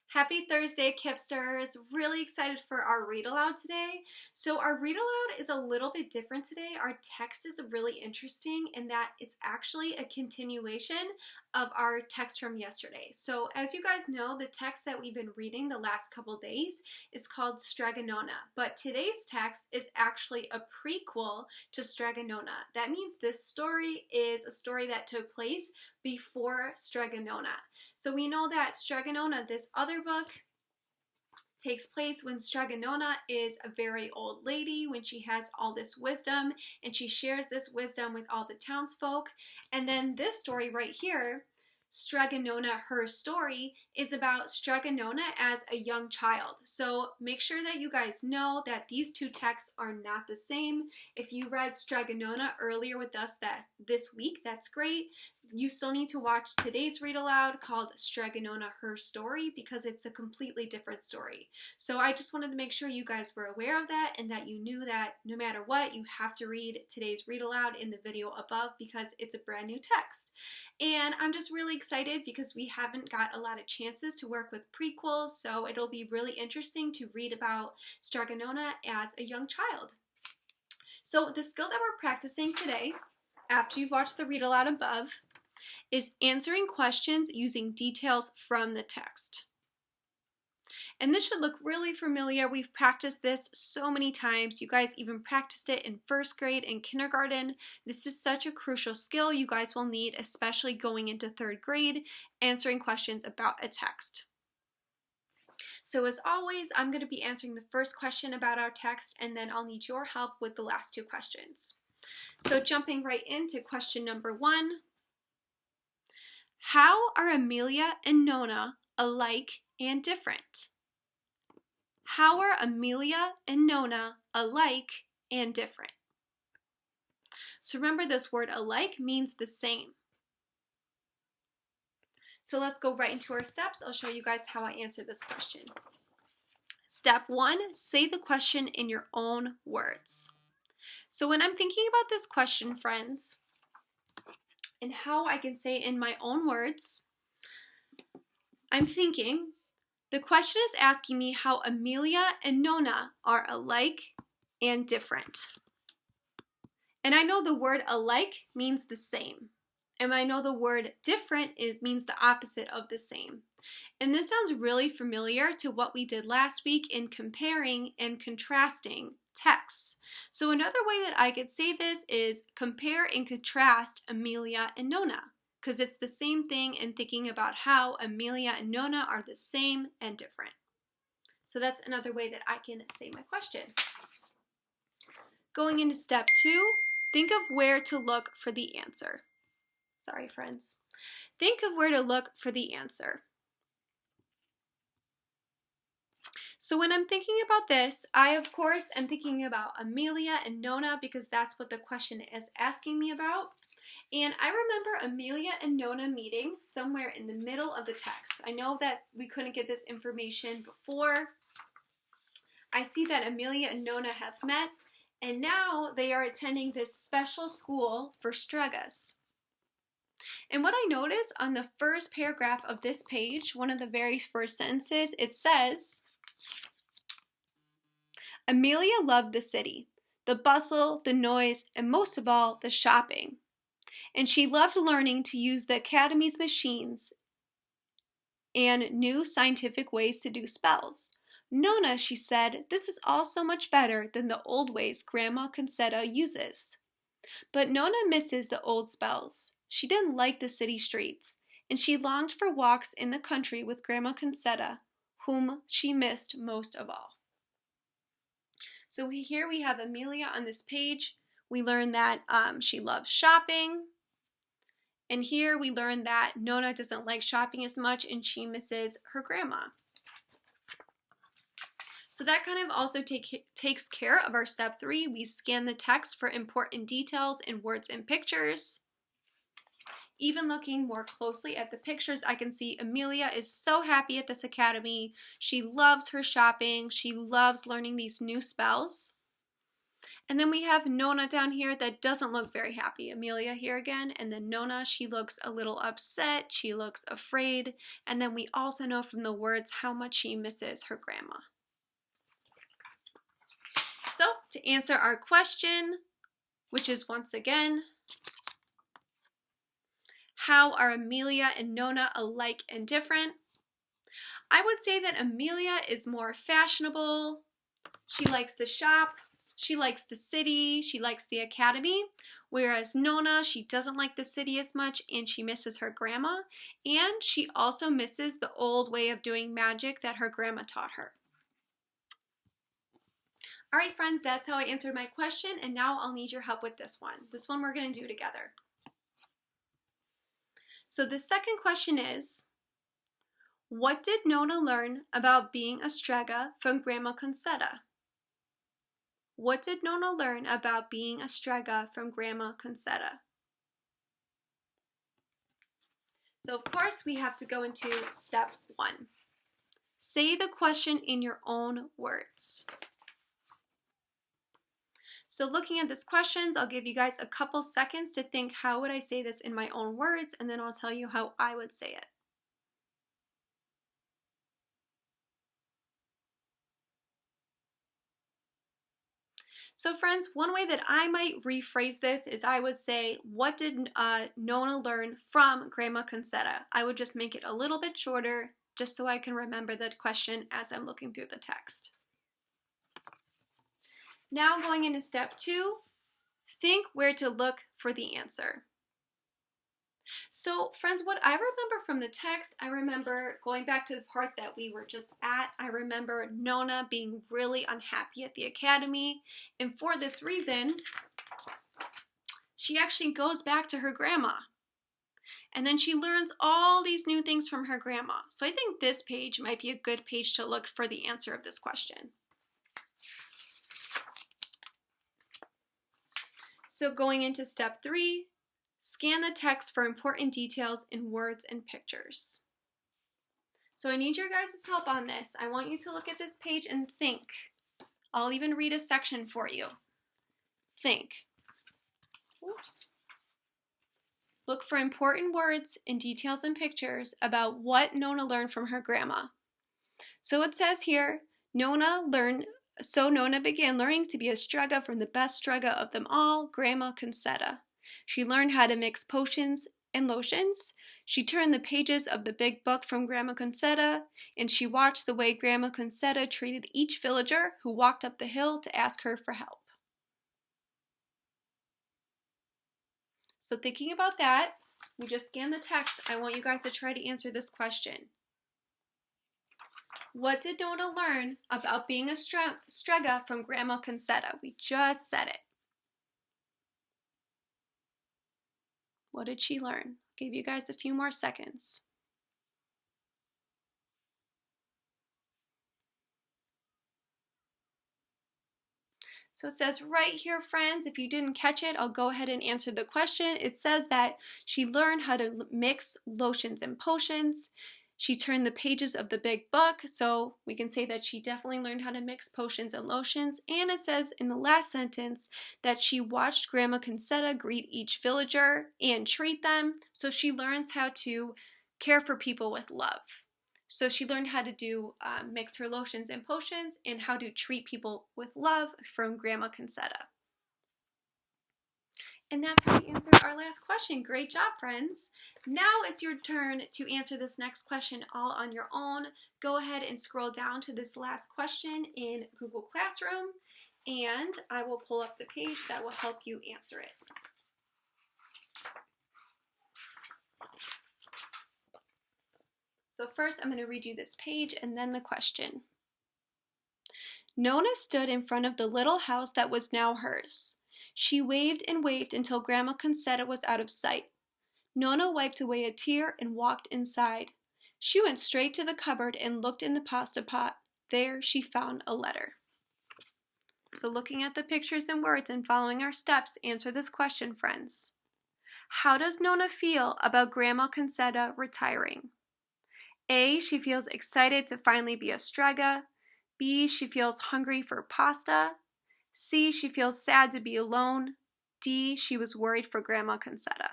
Happy Thursday, Kipsters! Really excited for our read aloud today. So, our read aloud is a little bit different today. Our text is really interesting in that it's actually a continuation of our text from yesterday. So, as you guys know, the text that we've been reading the last couple days is called Strega Nona, but today's text is actually a prequel to Strega Nona. That means this story is a story that took place before Strega Nona. So we know that Strega Nona, this other book, takes place when Strega Nona is a very old lady, when she has all this wisdom, and she shares this wisdom with all the townsfolk. And then this story right here, Strega Nona, her story, is about Strega Nona as a young child. So make sure that you guys know that these two texts are not the same. If you read Strega Nona earlier with us this week, that's great. You still need to watch today's read aloud called Strega Nona, her story, because it's a completely different story. So I just wanted to make sure you guys were aware of that and that you knew that no matter what, you have to read today's read aloud in the video above because it's a brand new text. And I'm just really excited because we haven't got a lot of chances to work with prequels, so it'll be really interesting to read about Strega Nona as a young child. So the skill that we're practicing today, after you've watched the read aloud above, is answering questions using details from the text. And this should look really familiar. We've practiced this so many times. You guys even practiced it in first grade and kindergarten. This is such a crucial skill you guys will need, especially going into third grade, answering questions about a text. So as always, I'm going to be answering the first question about our text, and then I'll need your help with the last two questions. So jumping right into question number 1. How are Amelia and Nona alike and different? How are Amelia and Nona alike and different? So remember, this word alike means the same. So let's go right into our steps. I'll show you guys how I answer this question. Step 1, say the question in your own words. So when I'm thinking about this question, friends, and how I can say it in my own words, I'm thinking the question is asking me how Amelia and Nona are alike and different. And I know the word alike means the same. And I know the word different means the opposite of the same. And this sounds really familiar to what we did last week in comparing and contrasting texts. So another way that I could say this is compare and contrast Amelia and Nona, because it's the same thing in thinking about how Amelia and Nona are the same and different. So that's another way that I can say my question. Going into step 2, think of where to look for the answer. Sorry, friends. Think of where to look for the answer. So when I'm thinking about this, I of course am thinking about Amelia and Nona because that's what the question is asking me about. And I remember Amelia and Nona meeting somewhere in the middle of the text. I know that we couldn't get this information before. I see that Amelia and Nona have met, and now they are attending this special school for Stregas. And what I notice on the first paragraph of this page, one of the very first sentences, it says, Amelia loved the city, the bustle, the noise, and most of all, the shopping. And she loved learning to use the academy's machines and new scientific ways to do spells. Nona, she said, this is all so much better than the old ways Grandma Concetta uses. But Nona misses the old spells. She didn't like the city streets, and she longed for walks in the country with Grandma Concetta, whom she missed most of all. So here we have Amelia on this page. We learn that she loves shopping. And here we learn that Nona doesn't like shopping as much and she misses her grandma. So that kind of also takes care of our step 3. We scan the text for important details in words and pictures. Even looking more closely at the pictures, I can see Amelia is so happy at this academy. She loves her shopping. She loves learning these new spells. And then we have Nona down here that doesn't look very happy. Amelia here again. And then Nona, she looks a little upset. She looks afraid. And then we also know from the words how much she misses her grandma. So to answer our question, which is once again, how are Amelia and Nona alike and different? I would say that Amelia is more fashionable. She likes to shop. She likes the city. She likes the academy. Whereas Nona, she doesn't like the city as much and she misses her grandma. And she also misses the old way of doing magic that her grandma taught her. All right, friends, that's how I answered my question. And now I'll need your help with this one. This one we're going to do together. So the second question is, what did Nona learn about being a Strega from Grandma Concetta? What did Nona learn about being a Strega from Grandma Concetta? So of course we have to go into step 1. Say the question in your own words. So looking at this questions, I'll give you guys a couple seconds to think, how would I say this in my own words, and then I'll tell you how I would say it. So friends, one way that I might rephrase this is I would say, what did Nona learn from Grandma Concetta? I would just make it a little bit shorter, just so I can remember the question as I'm looking through the text. Now going into step 2, think where to look for the answer. So friends, what I remember from the text, I remember going back to the part that we were just at, I remember Nona being really unhappy at the academy, and for this reason, she actually goes back to her grandma. And then she learns all these new things from her grandma. So I think this page might be a good page to look for the answer of this question. So going into step 3, scan the text for important details in words and pictures. So I need your guys' help on this. I want you to look at this page and think. I'll even read a section for you. Think. Oops. Look for important words and details and pictures about what Nona learned from her grandma. So it says here, Nona began learning to be a Strega from the best Strega of them all, Grandma Concetta. She learned how to mix potions and lotions. She turned the pages of the big book from Grandma Concetta, and she watched the way Grandma Concetta treated each villager who walked up the hill to ask her for help. So thinking about that, we just scanned the text. I want you guys to try to answer this question. What did Nona learn about being a Strega from Grandma Concetta? We just said it. What did she learn? Gave you guys a few more seconds. So it says right here, friends, if you didn't catch it, I'll go ahead and answer the question. It says that she learned how to mix lotions and potions. She turned the pages of the big book, so we can say that she definitely learned how to mix potions and lotions. And it says in the last sentence that she watched Grandma Concetta greet each villager and treat them, so she learns how to care for people with love. So she learned how to mix her lotions and potions and how to treat people with love from Grandma Concetta. And that's how we answered our last question. Great job, friends. Now it's your turn to answer this next question all on your own. Go ahead and scroll down to this last question in Google Classroom, and I will pull up the page that will help you answer it. So first, I'm going to read you this page and then the question. Nona stood in front of the little house that was now hers. She waved and waved until Grandma Concetta was out of sight. Nona wiped away a tear and walked inside. She went straight to the cupboard and looked in the pasta pot. There she found a letter. So looking at the pictures and words and following our steps, answer this question, friends. How does Nona feel about Grandma Concetta retiring? A, she feels excited to finally be a Strega. B, she feels hungry for pasta. C, she feels sad to be alone. D, she was worried for Grandma Concetta.